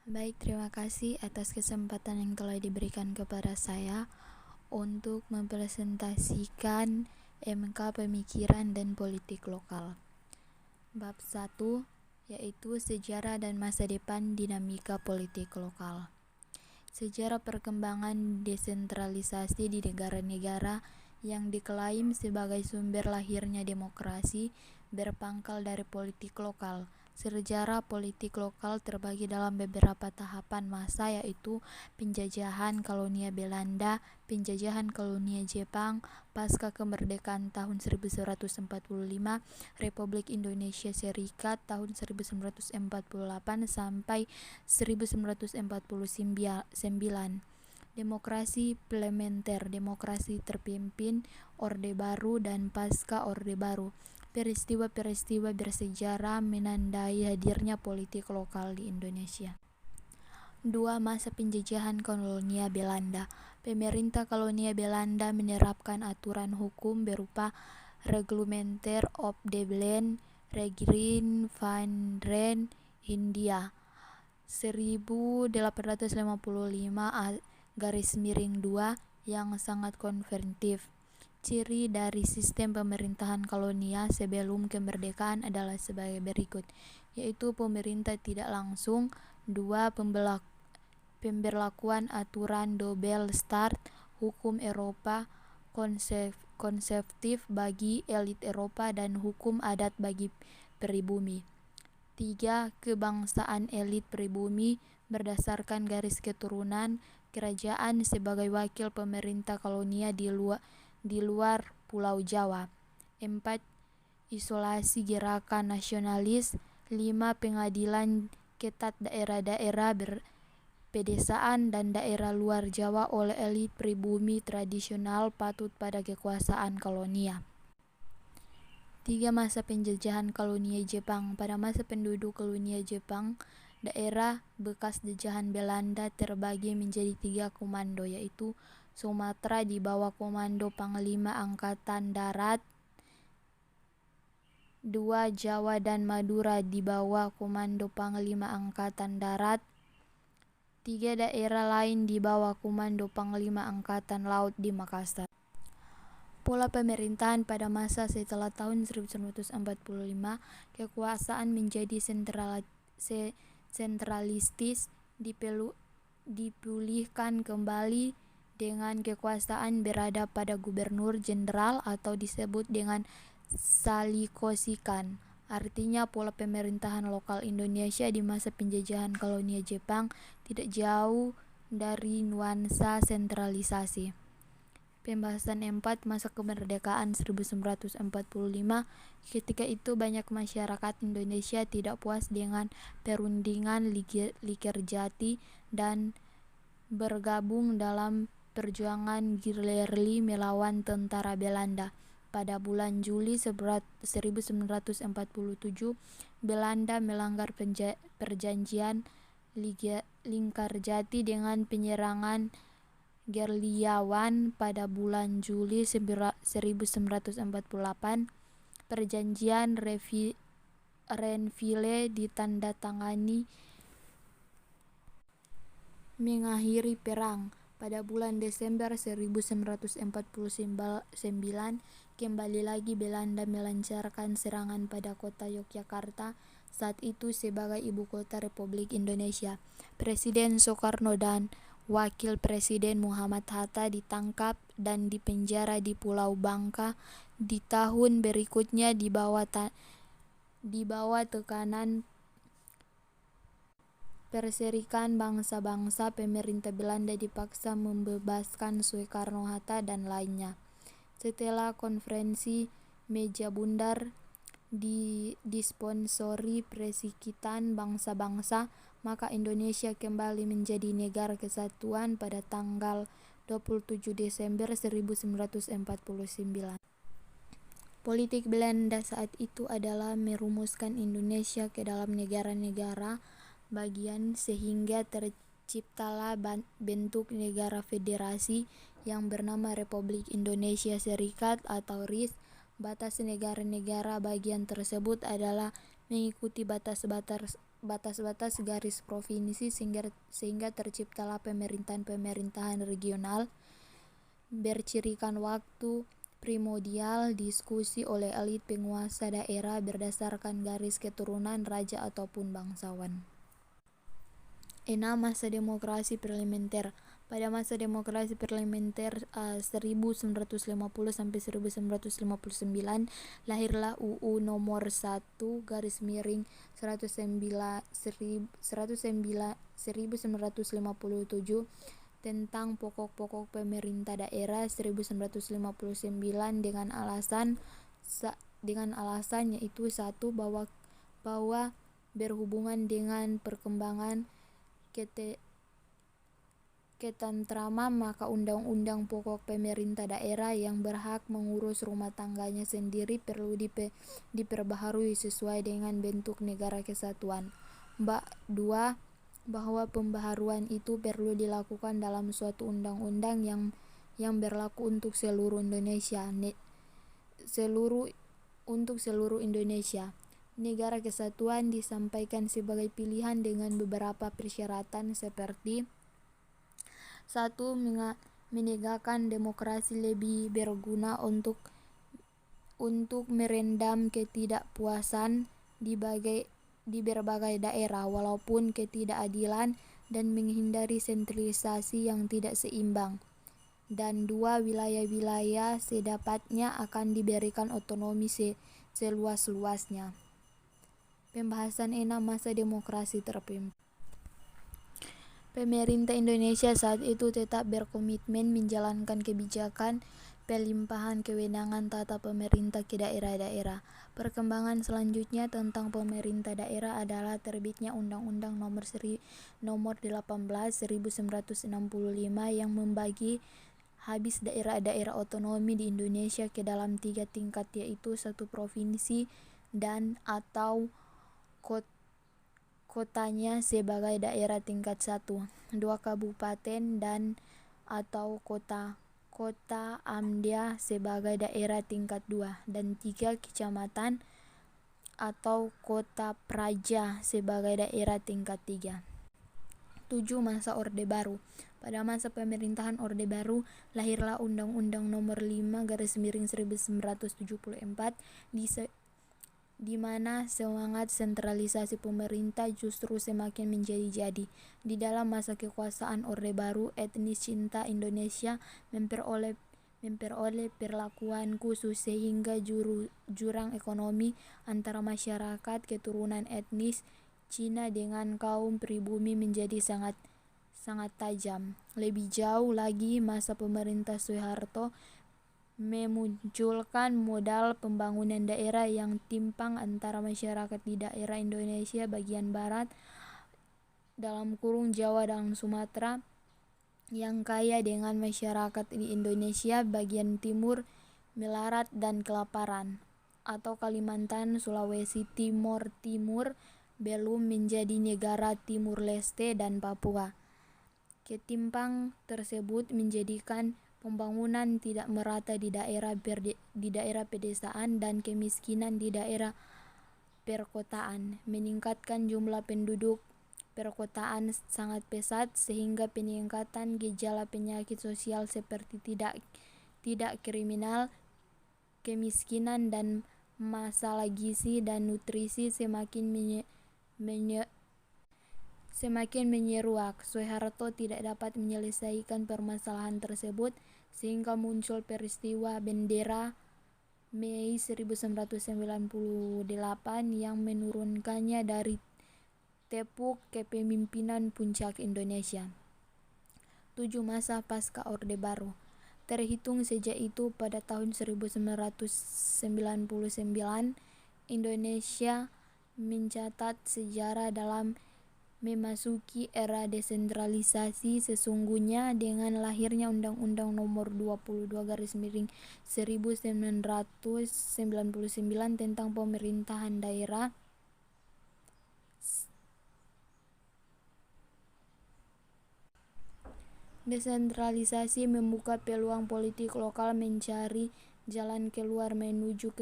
Baik, terima kasih atas kesempatan yang telah diberikan kepada saya untuk mempresentasikan MK Pemikiran dan Politik Lokal. Bab 1, yaitu Sejarah dan Masa Depan Dinamika Politik Lokal. Sejarah perkembangan desentralisasi di negara-negara yang diklaim sebagai sumber lahirnya demokrasi berpangkal dari politik lokal. Sejarah politik lokal terbagi dalam beberapa tahapan masa, yaitu penjajahan kolonial Belanda, penjajahan kolonial Jepang, pasca kemerdekaan tahun 1945, Republik Indonesia Serikat tahun 1948 sampai 1949. Demokrasi parlementer, demokrasi terpimpin, Orde Baru dan pasca Orde Baru. Peristiwa-peristiwa bersejarah menandai hadirnya politik lokal di Indonesia. 2. Masa penjajahan kolonial Belanda. Pemerintah kolonial Belanda menerapkan aturan hukum berupa Reglementer op de Land, Regering van Rijn India 1855-2 yang sangat konservatif. Ciri dari sistem pemerintahan kolonial sebelum kemerdekaan adalah sebagai berikut, yaitu pemerintah tidak langsung. 2. Pemberlakuan aturan double start, hukum Eropa konservatif bagi elit Eropa dan hukum adat bagi pribumi. 3. Kebangsaan elit pribumi berdasarkan garis keturunan kerajaan sebagai wakil pemerintah kolonial di luar Pulau Jawa. 4. Isolasi gerakan nasionalis. 5. Pengadilan ketat daerah-daerah pedesaan dan daerah luar Jawa oleh elit pribumi tradisional patut pada kekuasaan kolonial. 3. Masa penjajahan kolonial Jepang. Pada masa penduduk kolonial Jepang, daerah bekas jajahan Belanda terbagi menjadi 3 komando, yaitu Sumatera di bawah komando Panglima Angkatan Darat, 2. Jawa dan Madura di bawah komando Panglima Angkatan Darat, 3. Daerah lain di bawah komando Panglima Angkatan Laut di Makassar. Pola pemerintahan pada masa setelah tahun 1945, kekuasaan menjadi sentralistis, dipulihkan kembali dengan kekuasaan berada pada gubernur jenderal atau disebut dengan Salikosikan. Artinya pola pemerintahan lokal Indonesia di masa penjajahan kolonial Jepang tidak jauh dari nuansa sentralisasi. Pembahasan 4. Masa kemerdekaan 1945. Ketika itu banyak masyarakat Indonesia tidak puas dengan perundingan Likerjati dan bergabung dalam perjuangan gerilya melawan tentara Belanda. Pada bulan Juli 1947, Belanda melanggar perjanjian Likerjati dengan penyerangan gerilyawan pada bulan Juli 1948. Perjanjian Renville ditandatangani mengakhiri perang. Pada bulan Desember 1949, kembali lagi Belanda melancarkan serangan pada kota Yogyakarta, saat itu sebagai ibu kota Republik Indonesia. Presiden Soekarno dan Wakil Presiden Muhammad Hatta ditangkap dan dipenjara di Pulau Bangka. Di tahun berikutnya di bawah tekanan Perserikan Bangsa-Bangsa, pemerintah Belanda dipaksa membebaskan Soekarno-Hatta dan lainnya. Setelah konferensi Meja Bundar disponsori Perserikatan Bangsa-Bangsa, maka Indonesia kembali menjadi negara kesatuan pada tanggal 27 Desember 1949. Politik Belanda saat itu adalah merumuskan Indonesia ke dalam negara-negara bagian sehingga terciptalah bentuk negara federasi yang bernama Republik Indonesia Serikat atau RIS. Batas negara-negara bagian tersebut adalah mengikuti batas-batas garis provinsi sehingga terciptalah pemerintahan regional bercirikan waktu primordial diskusi oleh elit penguasa daerah berdasarkan garis keturunan raja ataupun bangsawan. 6. Masa demokrasi parlementer. Pada masa demokrasi parlementer 1950 sampai 1959 lahirlah UU nomor 1 garis miring 1957 tentang pokok-pokok pemerintah daerah 1959 dengan alasan yaitu satu bahwa berhubungan dengan perkembangan ketentraman maka undang-undang pokok pemerintah daerah yang berhak mengurus rumah tangganya sendiri perlu diperbaharui sesuai dengan bentuk negara kesatuan. 2. Bahwa pembaharuan itu perlu dilakukan dalam suatu undang-undang yang berlaku untuk seluruh Indonesia. Negara kesatuan disampaikan sebagai pilihan dengan beberapa persyaratan seperti 1. Menegakkan demokrasi lebih berguna untuk merendam ketidakpuasan di berbagai daerah walaupun ketidakadilan dan menghindari sentralisasi yang tidak seimbang. Dan 2. Wilayah-wilayah sedapatnya akan diberikan otonomi seluas-luasnya. Pembahasan 6. Masa demokrasi terpimpin. Pemerintah Indonesia saat itu tetap berkomitmen menjalankan kebijakan pelimpahan kewenangan tata pemerintah ke daerah-daerah. Perkembangan selanjutnya tentang pemerintah daerah adalah terbitnya Undang-Undang Nomor 18 1965 yang membagi habis daerah-daerah otonomi di Indonesia ke dalam 3 tingkat yaitu 1 provinsi dan atau kotanya sebagai daerah tingkat 1, 2 kabupaten dan atau kota amdia sebagai daerah tingkat 2, dan 3 kecamatan atau kota praja sebagai daerah tingkat 3. 7. Masa Orde Baru. Pada masa pemerintahan Orde Baru lahirlah Undang-Undang Nomor 5 garis miring 1974 di mana semangat sentralisasi pemerintah justru semakin menjadi-jadi. Di dalam masa kekuasaan Orde Baru, etnis Cinta Indonesia memperoleh perlakuan khusus sehingga jurang ekonomi antara masyarakat keturunan etnis Cina dengan kaum pribumi menjadi sangat tajam. Lebih jauh lagi, masa pemerintah Soeharto memunculkan modal pembangunan daerah yang timpang antara masyarakat di daerah Indonesia bagian barat (Jawa dan Sumatera) yang kaya dengan masyarakat di Indonesia bagian timur melarat dan kelaparan, atau Kalimantan Sulawesi Timur belum menjadi negara Timur Leste dan Papua. Ketimpang tersebut menjadikan pembangunan tidak merata di daerah pedesaan dan kemiskinan di daerah perkotaan. Meningkatkan jumlah penduduk perkotaan sangat pesat sehingga peningkatan gejala penyakit sosial seperti tidak kriminal, kemiskinan dan masalah gizi dan nutrisi semakin menyeruak. Soeharto tidak dapat menyelesaikan permasalahan tersebut sehingga muncul peristiwa Bendera Mei 1998 yang menurunkannya dari tepuk kepemimpinan puncak Indonesia. 7. Masa pasca Orde Baru. Terhitung sejak itu pada tahun 1999, Indonesia mencatat sejarah dalam memasuki era desentralisasi sesungguhnya dengan lahirnya Undang-Undang Nomor 22 garis miring 1999 tentang pemerintahan daerah. Desentralisasi membuka peluang politik lokal mencari jalan keluar menuju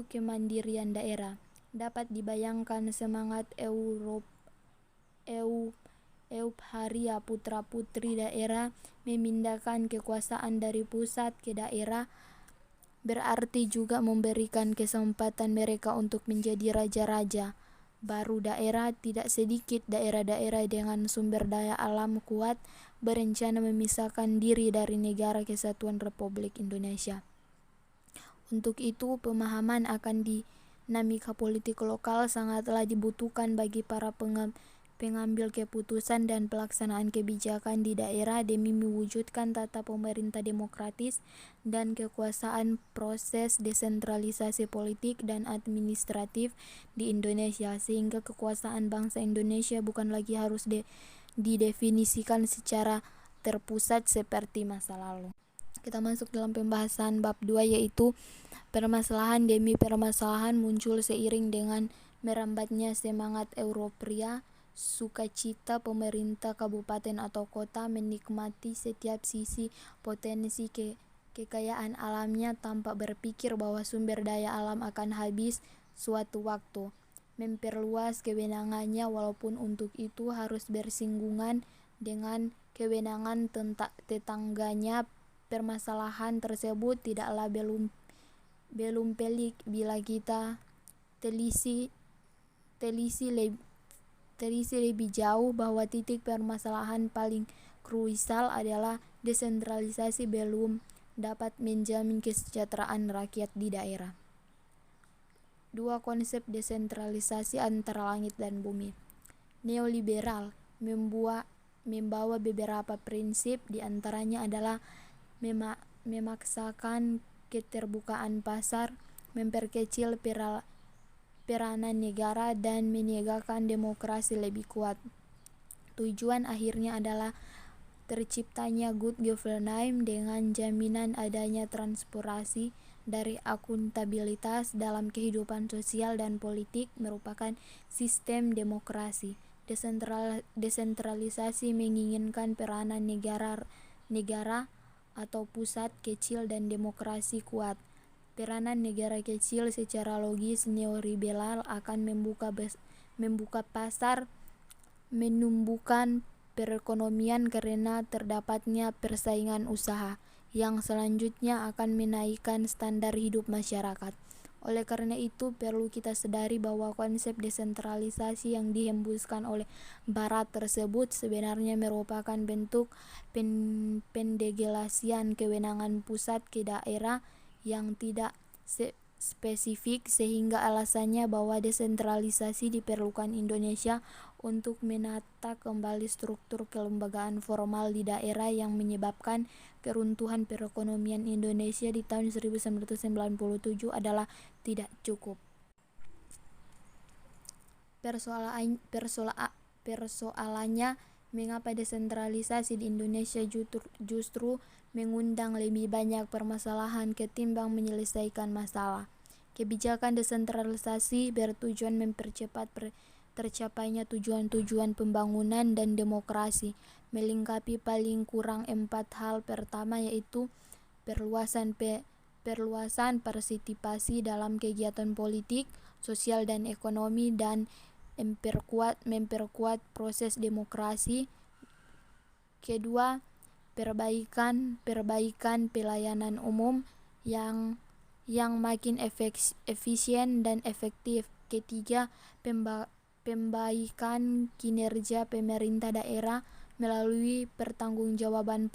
kemandirian daerah. Dapat dibayangkan semangat euparia putra-putri daerah memindahkan kekuasaan dari pusat ke daerah, berarti juga memberikan kesempatan mereka untuk menjadi raja-raja baru daerah. Tidak sedikit daerah-daerah dengan sumber daya alam kuat berencana memisahkan diri dari Negara Kesatuan Republik Indonesia. Untuk itu, pemahaman akan dinamika politik lokal sangatlah dibutuhkan bagi para pengambil keputusan dan pelaksanaan kebijakan di daerah demi mewujudkan tata pemerintah demokratis dan kekuasaan. Proses desentralisasi politik dan administratif di Indonesia, sehingga kekuasaan bangsa Indonesia bukan lagi harus didefinisikan secara terpusat seperti masa lalu. Kita masuk dalam pembahasan bab 2, yaitu permasalahan demi permasalahan muncul seiring dengan merambatnya semangat Europria. Sukacita pemerintah kabupaten atau kota menikmati setiap sisi potensi kekayaan alamnya tanpa berpikir bahwa sumber daya alam akan habis suatu waktu. Memperluas kewenangannya walaupun untuk itu harus bersinggungan dengan kewenangan tetangganya. Permasalahan tersebut tidaklah belum pelik bila kita telisi lebih jauh bahwa titik permasalahan paling krusial adalah desentralisasi belum dapat menjamin kesejahteraan rakyat di daerah. 2. Konsep desentralisasi antara langit dan bumi. Neoliberal membawa beberapa prinsip, diantaranya adalah memaksakan keterbukaan pasar, memperkecil peranan negara, dan menegakkan demokrasi lebih kuat. Tujuan akhirnya adalah terciptanya good governance dengan jaminan adanya transparansi dari akuntabilitas dalam kehidupan sosial dan politik, merupakan sistem demokrasi. Desentralisasi menginginkan peranan negara atau pusat kecil dan demokrasi kuat. Peranan negara kecil secara logis neoliberal akan membuka pasar, menumbuhkan perekonomian karena terdapatnya persaingan usaha, yang selanjutnya akan menaikkan standar hidup masyarakat. Oleh karena itu, perlu kita sadari bahwa konsep desentralisasi yang dihembuskan oleh Barat tersebut sebenarnya merupakan bentuk pendelegasian kewenangan pusat ke daerah yang tidak spesifik, sehingga alasannya bahwa desentralisasi diperlukan Indonesia untuk menata kembali struktur kelembagaan formal di daerah yang menyebabkan keruntuhan perekonomian Indonesia di tahun 1997 adalah tidak cukup. Persoalannya, mengapa desentralisasi di Indonesia justru mengundang lebih banyak permasalahan ketimbang menyelesaikan masalah. Kebijakan desentralisasi bertujuan mempercepat tercapainya tujuan-tujuan pembangunan dan demokrasi, melengkapi paling kurang 4 hal. Pertama, yaitu perluasan partisipasi dalam kegiatan politik, sosial, dan ekonomi, dan memperkuat proses demokrasi. Kedua, perbaikan pelayanan umum yang makin efisien dan efektif. Ketiga, pembaikan kinerja pemerintah daerah melalui pertanggungjawaban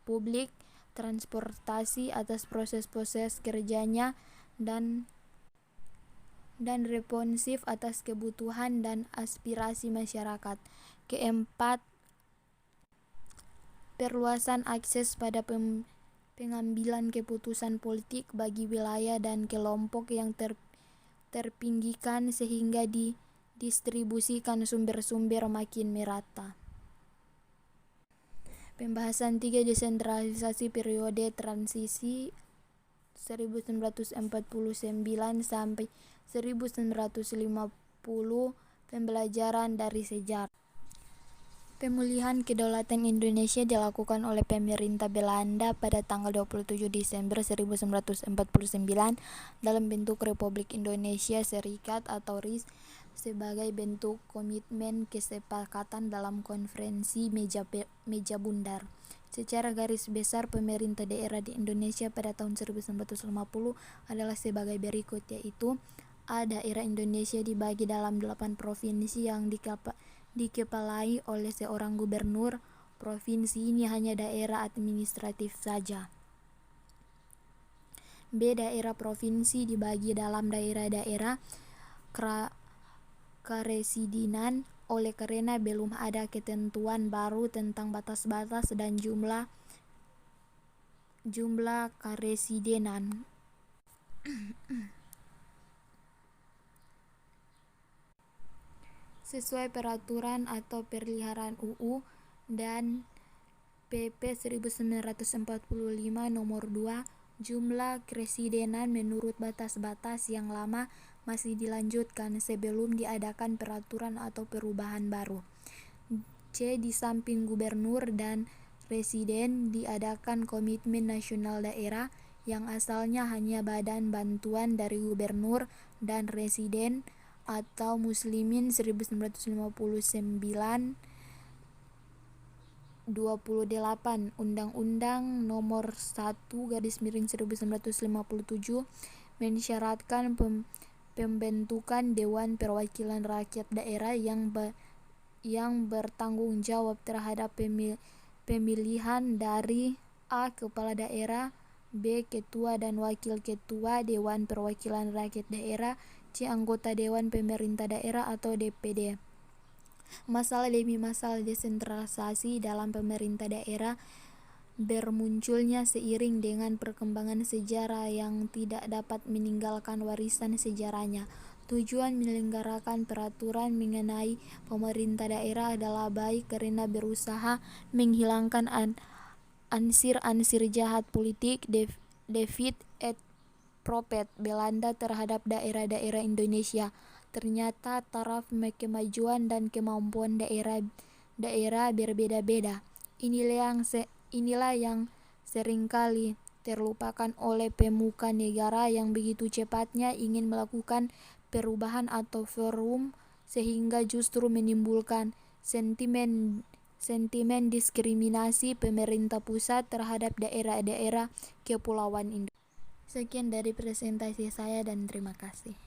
publik, transportasi atas proses-proses kerjanya, dan responsif atas kebutuhan dan aspirasi masyarakat. Keempat, perluasan akses pada pengambilan keputusan politik bagi wilayah dan kelompok yang terpinggirkan, sehingga didistribusikan sumber-sumber makin merata. Pembahasan 3. Desentralisasi periode transisi 1949 sampai 1950, pembelajaran dari sejarah. Pemulihan kedaulatan Indonesia dilakukan oleh pemerintah Belanda pada tanggal 27 Desember 1949 dalam bentuk Republik Indonesia Serikat atau RIS sebagai bentuk komitmen kesepakatan dalam konferensi meja bundar. Secara garis besar, pemerintah daerah di Indonesia pada tahun 1950 adalah sebagai berikut, yaitu A. Daerah Indonesia dibagi dalam 8 provinsi yang dikepalai oleh seorang gubernur. Provinsi ini hanya daerah administratif saja. B. Daerah provinsi dibagi dalam daerah-daerah karesidenan oleh karena belum ada ketentuan baru tentang batas-batas dan jumlah karesidenan. Sesuai peraturan atau perliharan UU dan PP 1945 nomor 2, jumlah karesidenan menurut batas-batas yang lama masih dilanjutkan sebelum diadakan peraturan atau perubahan baru. C. Di samping gubernur dan residen diadakan komitmen nasional daerah yang asalnya hanya badan bantuan dari gubernur dan residen atau Muslimin 1959 28 Undang-Undang Nomor 1/1957 mensyaratkan pembentukan Dewan Perwakilan Rakyat Daerah yang bertanggung jawab terhadap pemilihan dari A. Kepala Daerah, B. Ketua dan Wakil Ketua Dewan Perwakilan Rakyat Daerah, C. Anggota Dewan Pemerintah Daerah atau DPD. Masalah demi masalah desentralisasi dalam pemerintah daerah bermunculnya seiring dengan perkembangan sejarah yang tidak dapat meninggalkan warisan sejarahnya. Tujuan menyelenggarakan peraturan mengenai pemerintah daerah adalah baik karena berusaha menghilangkan ansir-ansir jahat politik David et Prophet Belanda terhadap daerah-daerah Indonesia. Ternyata taraf kemajuan dan kemampuan daerah berbeda-beda. Inilah yang seringkali terlupakan oleh pemuka negara yang begitu cepatnya ingin melakukan perubahan atau reform sehingga justru menimbulkan sentimen diskriminasi pemerintah pusat terhadap daerah-daerah kepulauan Indonesia. Sekian dari presentasi saya dan terima kasih.